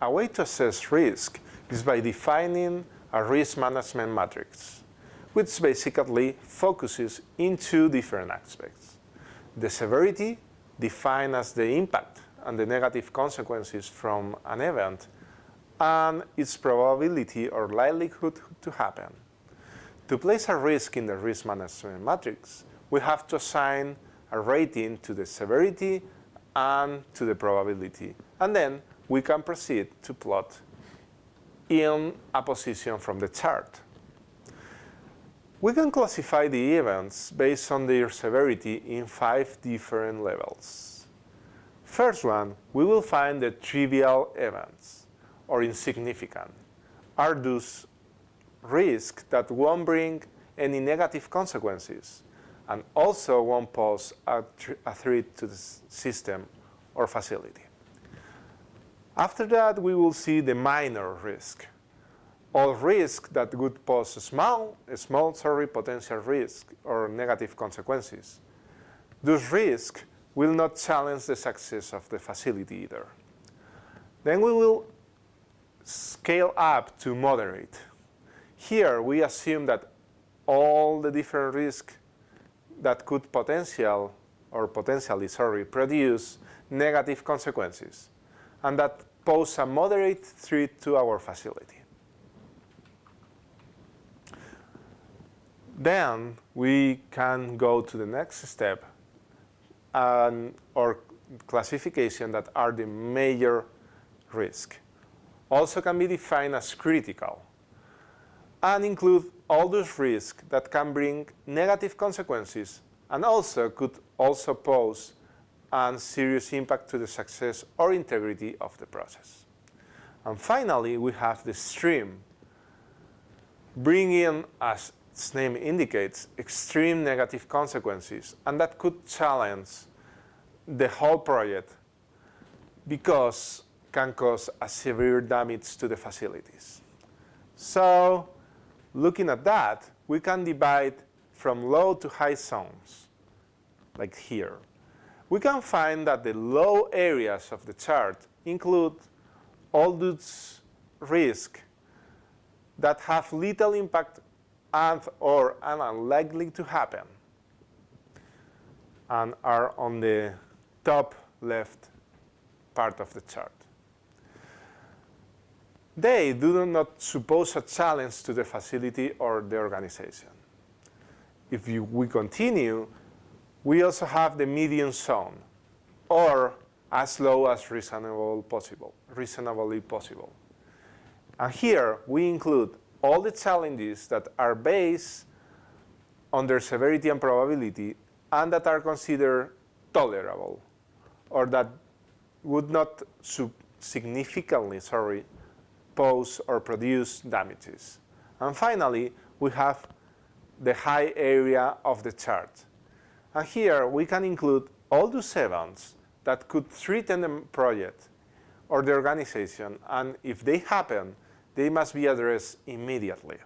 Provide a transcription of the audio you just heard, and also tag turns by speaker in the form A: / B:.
A: A way to assess risk is by defining a risk management matrix, which basically focuses in two different aspects. The severity, defined as the impact and the negative consequences from an event, and its probability or likelihood to happen. To place a risk in the risk management matrix, we have to assign a rating to the severity and to the probability, and then we can proceed to plot in a position from the chart. We can classify the events based on their severity in 5 different levels. First one, we will find the trivial events, or insignificant, are those risks that won't bring any negative consequences and also won't pose a threat to the system or facility. After that, we will see the minor risk, all risks that would pose a small potential risk or negative consequences. Those risks will not challenge the success of the facility either. Then we will scale up to moderate. Here we assume that all the different risks that could potentially produce negative consequences and that pose a moderate threat to our facility. Then we can go to the next step or classification that are the major risk. Also can be defined as critical and include all those risks that can bring negative consequences and also could also pose a serious impact to the success or integrity of the process. And finally, we have the extreme, bringing, as its name indicates, extreme negative consequences, and that could challenge the whole project because can cause a severe damage to the facilities. So, looking at that, we can divide from low to high zones, like here. We can find that the low areas of the chart include all those risks that have little impact or are unlikely to happen and are on the top left part of the chart. They do not suppose a challenge to the facility or the organization. If we continue, we also have the medium zone, or as low as reasonably possible. And here we include all the challenges that are based on their severity and probability and that are considered tolerable, or that would not significantly pose or produce damages. And finally, we have the high area of the chart. And here we can include all those events that could threaten the project or the organization, and if they happen, they must be addressed immediately.